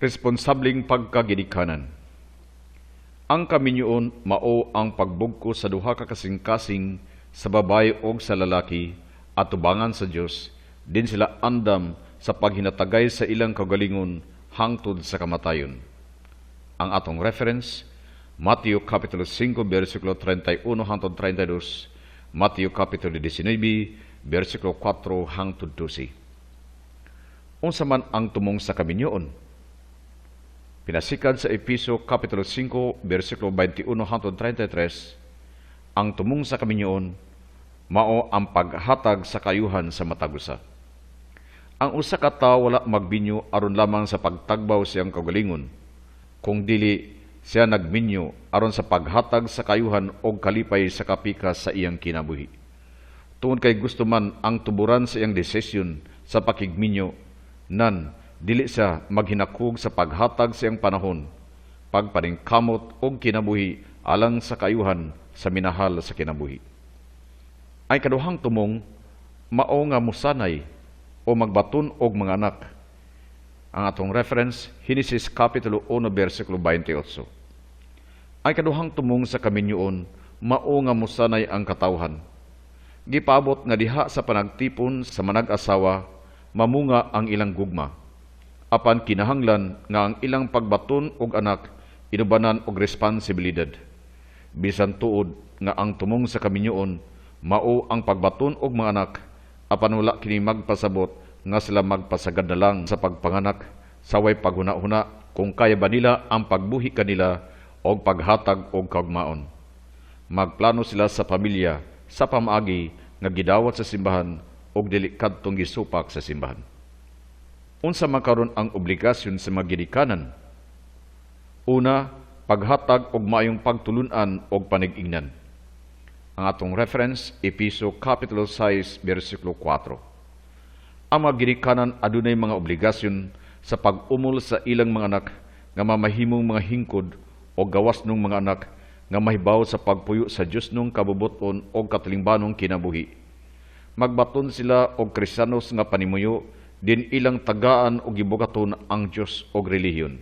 Responsabling pagkagidikanan. Ang kaminyoon mao ang pagbugko sa duha ka kasing-kasing sa babae o sa lalaki at tubangan sa Dios, din sila andam sa paghinatagay sa ilang kagalingon hangtod sa kamatayon. Ang atong reference, Mateo Kapitulo 5, versikulo 31 hangtod 32, Mateo Kapitulo 19, versikulo 4 hangtod 12. Unsa man ang tumong sa kaminyoon? Pinasikan sa Episo Kapitulo 5, versikulo 21 hangtod 33, ang tumong sa kaminyoon mao ang paghatag sa kayuhan sa matag usa. Ang usa ka tawo wala magbinyo aron lamang sa pagtagbaw siyang kagalingon, kung dili siya nagminyo aron sa paghatag sa kayuhan o kalipay sa kapika sa iyang kinabuhi. Tungod kay gusto man ang tuburan sa iyang desisyon sa pakigminyo, nan dili siya maghinakog sa paghatag sa iyang panahon, pagpaningkamot o kinabuhi alang sa kayuhan sa minahal sa kinabuhi. Ay kaduhang tumong mao nga musanay o magbaton og mga anak. Ang atong reference, Genesis Kapitulo 1, versikulo 28. Ay kaduhang tumong sa kaminyoon mao nga musanay ang katawhan. Gipabot nga diha sa panagtipon sa manag-asawa mamunga ang ilang gugma, apan kinahanglan nga ang ilang pagbaton og anak inubanan og responsibilidad. Bisan tuod nga ang tumong sa kaminyoon mao ang pagbaton og mga anak, apan wala kini magpasabot nga sila magpasagad na lang sa pagpanganak, saway paghuna-huna kung kaya ba nila ang pagbuhi kanila og paghatag og kaugmaon. Magplano sila sa pamilya sa pamaagi nga gidawat sa simbahan og dili kadtong gisupak sa simbahan. Unsa makaron ang obligasyon sa mga ginikanan? Una, paghatag og maayong pagtulunan og panig-ingnan. Ang atong reference, Episo Kapitulo 6, versikulo 4. Ang mga ginikanan adunay mga obligasyon sa pag-umol sa ilang mga anak nga mamahimong mga hingkod o gawas ng mga anak nga mahibaw sa pagpuyo sa Dios nung kabubuton o katilingbanong kinabuhi. Magbaton sila og Kristiyanos nga panimuyo, din ilang tagaan o gibukaton ang Diyos o relihiyon.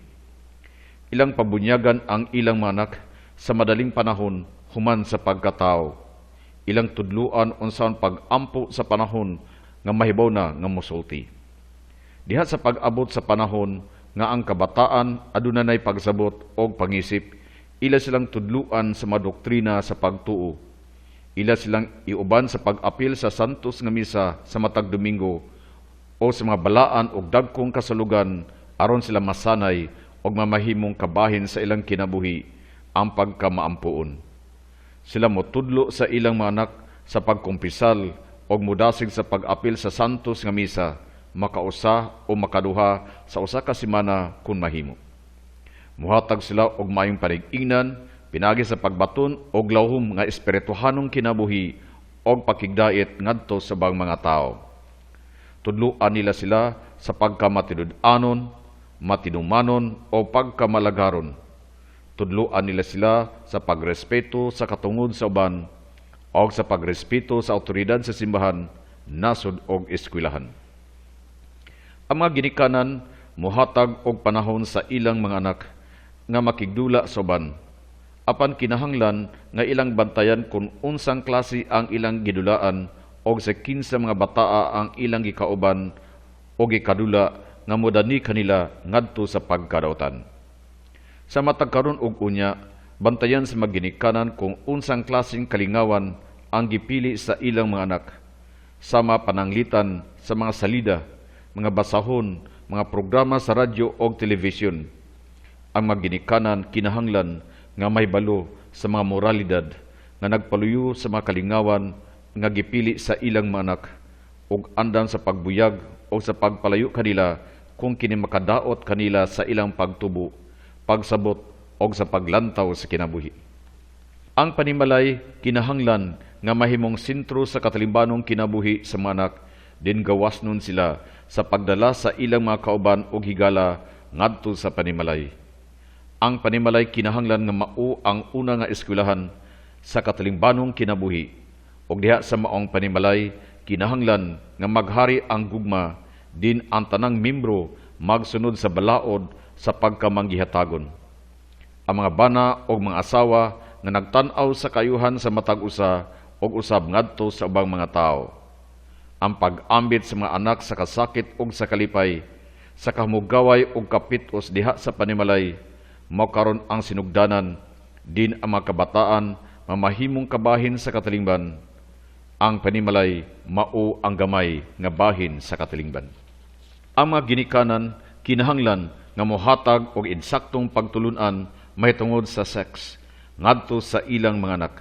Ilang pabunyagan ang ilang mga anak sa madaling panahon human sa pagkatao. Ilang tudluan unsaon pag-ampo sa panahon nga mahibaw na nga mosulti. Diha sa pag-abot sa panahon nga ang kabataan adunay pagsabot o pangisip, ila silang tudluan sa madoktrina sa pagtuo. Ila silang iuban sa pag-apil sa santos nga misa sa matag Domingo o sa mga balaan o dagkong kasalugan aron sila masanay o mamahimong kabahin sa ilang kinabuhi ang pagkamaampuon. Sila motudlo sa ilang mga anak sa pagkumpisal o mudasig sa pag-apil sa santos nga misa, makausa o makaduha sa usa ka semana kung mahimo. Muhatag sila og maayong panig-ingnan, pinagi sa pagbaton og lawhom nga espirituhanong kinabuhi og pakigdait ngadto sa bang mga tao. Tudluan nila sila sa pagkamatinud-anon, matinumanon o pagkamalagaron. Tudluan nila sila sa pagrespeto sa katungod sa uban o sa pagrespeto sa awtoridad sa simbahan, nasod o eskwelahan. Ang mga ginikanan muhatag og panahon sa ilang mga anak nga makigdula sa uban, apan kinahanglan nga ilang bantayan kung unsang klase ang ilang gidulaan o sa 15 mga bataa ang ilang gikauban o gikadula nga modani kanila ngadto sa pagkadautan. Sa matag karon og unya, bantayan sa maginikanan kung unsang klaseng kalingawan ang gipili sa ilang mga anak, sama pananglitan sa mga salida, mga basahon, mga programa sa radyo o telebisyon. Ang maginikanan kinahanglan nga mahibalo sa mga moralidad nga nagpaluyo sa mga kalingawan nga gipili sa ilang mga anak ug andan sa pagbuyag o sa pagpalayo kanila kung kini makadaot kanila sa ilang pagtubo, pagsabot o sa paglantaw sa kinabuhi. Ang panimalay kinahanglan nga mahimong sentro sa katalimbanong kinabuhi sa mga anak, din gawas nun sila sa pagdala sa ilang mga kauban o higala ngadto sa panimalay. Ang panimalay kinahanglan nga mao ang una nga eskwelahan sa katalimbanong kinabuhi. Og diha sa maong panimalay, kinahanglan nga maghari ang gugma, din ang tanang membro magsunod sa balaod sa pagkamanggihatagon. Ang mga bana o mga asawa nga nagtan-aw sa kayuhan sa matag usa o usab ngadto sa ubang mga tao. Ang pag-ambit sa mga anak sa kasakit o sa kalipay, sa kahumugaway o kapitos diha sa panimalay, makaron ang sinugdanan, din ang mga kabataan, mamahimong kabahin sa katalingban. Ang panimalay, mao ang gamay nga bahin sa katalingban. Ang mga ginikanan, kinahanglan nga mohatag og insaktong pagtulunan mahitungod sa sex ngadto sa ilang mga anak.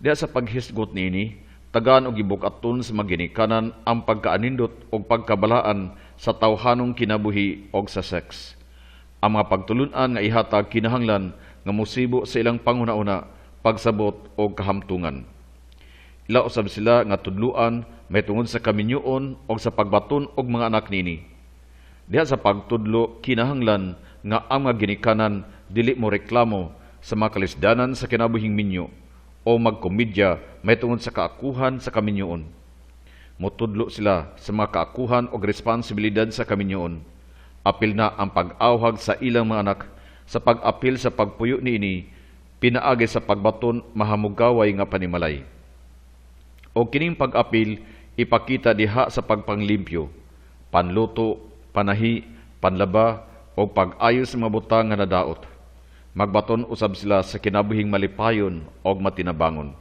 Diha sa paghisgot niini, tagaan og gibuk-aton sa mga ginikanan ang pagkaanindot og pagkabalaan sa tawhanong kinabuhi og sa sex. Ang mga pagtulunan nga ihatag kinahanglan nga mosibo sa ilang panghuna-una, pagsabot og kahamtungan. Ila usab sila nga tudluan mahitungod sa kaminyoon og sa pagbaton og mga anak nini. Diha sa pagtudlo kinahanglan nga ang mga ginikanan dili mo reklamo sa mga kalisdanan sa kinabuhing minyo o magkomedya mahitungod sa kaakuhan sa kaminyoon. Motudlo sila sa mga kaakuhan o responsibilidad sa kaminyoon. Apil na ang pag-awhag sa ilang mga anak sa pag-apil sa pagpuyo niini, pinaagi sa pagbaton mahamugaway nga panimalay. O kining pag-apil ipakita diha sa pagpanglimpyo, panluto, panahi, panlaba o pag-ayos sa mga butang nga nadaot. Magbaton usab sila sa kinabuhing malipayon o matinabangon.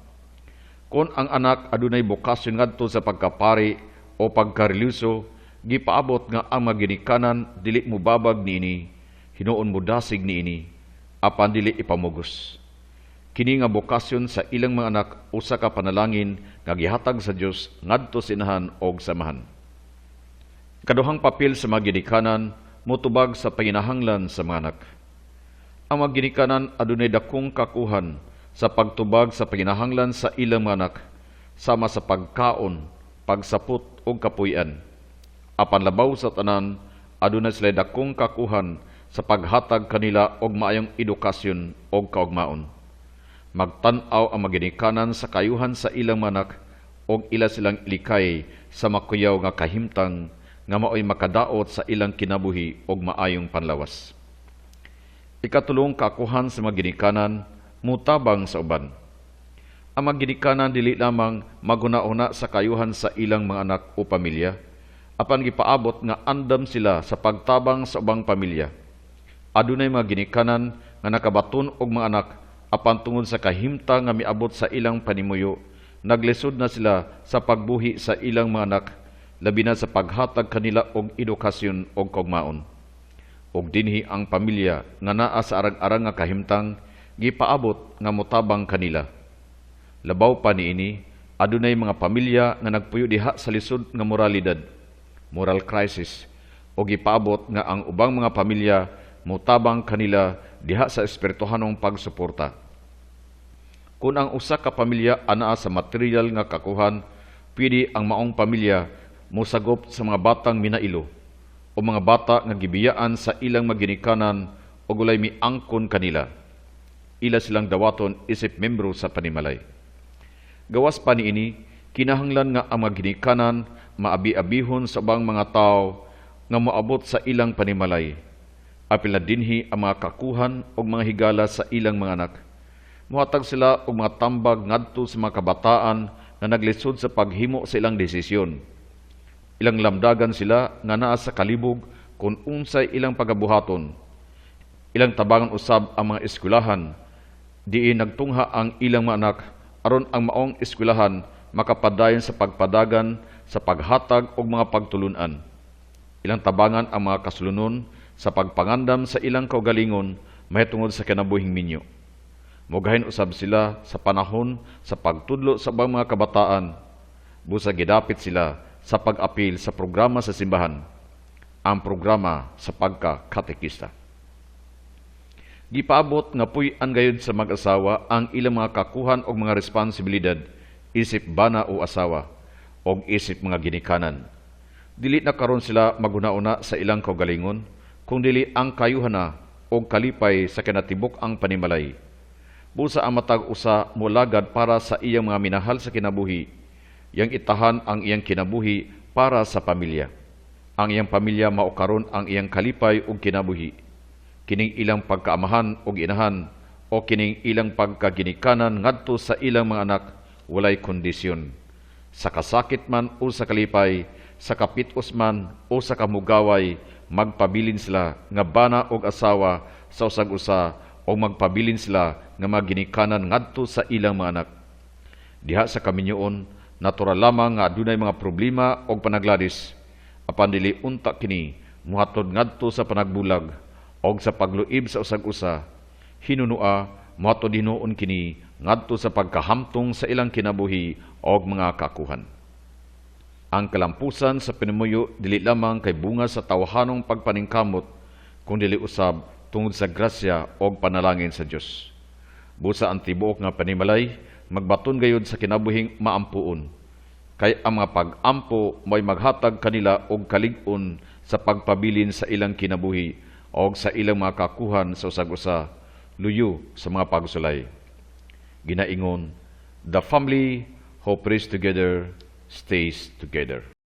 Kung ang anak adunay bukasyon ngadto sa pagkapari o pagkareliyoso, gipaabot nga ang mga ginikanan dili mo babag niini, hinuon mo dasig niini, apan dili ipamugos. Kini nga bukasyon sa ilang mga anak usa ka panalangin nga gihatag sa Dios ngadto sa inahan og samahan. Kaduhang papel sa mga ginikanan motubag sa panginahanglan sa mga anak. Ang mga ginikanan adunay dakong kakuhan sa pagtubag sa panginahanglan sa ilang mga anak sama sa pagkaon, pagsapot ug kapuy-an. Apan labaw sa tanan, adunay sila dakong kakuhan sa paghatag kanila og maayong edukasyon og kaugmaon. Magtan-aw ang mga ginikanan sa kayuhan sa ilang mga anak og ila silang ilikay sa makuyaw nga kahimtang nga maoy makadaot sa ilang kinabuhi og maayong panlawas. Ikatulong kakuhan sa mga ginikanan, mutabang sa uban. Ang mga ginikanan dili lamang maguna-una sa kayuhan sa ilang mga anak o pamilya, apan gipaabot nga andam sila sa pagtabang sa ubang pamilya. Adunay mga ginikanan nga nakabaton og mga anak, apan tungod sa kahimtang nga miabot sa ilang panimuyo, naglisod na sila sa pagbuhi sa ilang mga anak, labi na sa paghatag kanila og edukasyon og kaugmaon. Og dinhi ang pamilya nga naa sa arang-arang nga kahimtang, gipaabot nga motabang kanila. Labaw pa niini, adunay mga pamilya nga nagpuyo diha sa lisod nga moralidad, moral crisis, o gipaabot nga ang ubang mga pamilya motabang kanila diha sa espirituhanong pagsuporta. Kung ang usa ka pamilya anaa sa material nga kakuhan, pwede ang maong pamilya mosagop sa mga batang minailo o mga bata nga gibiyaan sa ilang maginikanan o gulay miangkon kanila. Ila silang dawaton isip membro sa panimalay. Gawas pa niini, kinahanglan nga ang mga ginikanan maabi-abihon sa ubang mga tao nga moabot sa ilang panimalay. Apil na dinhi ang mga kakuhan o mga higala sa ilang mga anak. Muhatag sila og mga tambag ngadto sa mga kabataan na naglisod sa paghimo sa ilang desisyon. Ilang lamdagan sila nga naa sa kalibog kung unsay ilang pagabuhaton. Ilang tabangan usab ang mga eskwelahan, diin nagtungha ang ilang mga anak aron ang maong eskwelahan makapadayon sa pagpadagan sa paghatag og mga pagtulunan. Ilang tabangan ang mga kasulunon sa pagpangandam sa ilang kaugalingon mahitungod sa kinabuhing minyo. Mugahin usab sila sa panahon sa pagtudlo sa ubang mga kabataan. Busa gidapit sila sa pag-apil sa programa sa simbahan, ang programa sa pagka-katekista. Gipaabot nga puy-an gayud sa mag-asawa ang ilang mga kakuhan o mga responsibilidad, isip bana o asawa, o isip mga ginikanan. Dili na karon sila maguna-una sa ilang kaugalingon, kung dili ang kayuhana o kalipay sa kinatibok ang panimalay. Busa ang matag usa mulagad para sa iyang mga minahal sa kinabuhi, yang itahan ang iyang kinabuhi para sa pamilya. ang iyang pamilya mao karon ang iyang kalipay ug kinabuhi. Kining ilang pagkaamahan ug inahan o kining ilang pagkaginikanan ngadto sa ilang mga anak walay kondisyon. Sa kasakit man o sa kalipay, sa kapitos man o sa kamugaway, magpabilin sila nga bana og asawa sa usag-usa o magpabilin sila nga maginikanan ngadto sa ilang mga anak. Diha sa kaminyoon, natural lamang nga adunay mga problema o panagladis, apan dili unta kini muhatod ngadto sa panagbulag o sa pagluib sa usag-usa. Hinunua, muhatod hinuon kini ngadto sa pagkahamtong sa ilang kinabuhi o mga kakuhan. Ang kalampusan sa pinumuyo dili lamang kay bunga sa tawhanong pagpaningkamot, kung dili usab tungod sa grasya o panalangin sa Dios. Busa ang tibuok nga panimalay, magbaton gayud sa kinabuhing maampuon. Kay ang mga pag-ampo may maghatag kanila og kalig-on sa pagpabilin sa ilang kinabuhi o sa ilang mga kakuhan sa usag-usa, luyo sa mga pagsulay. Ginaingon, the family who prays together stays together.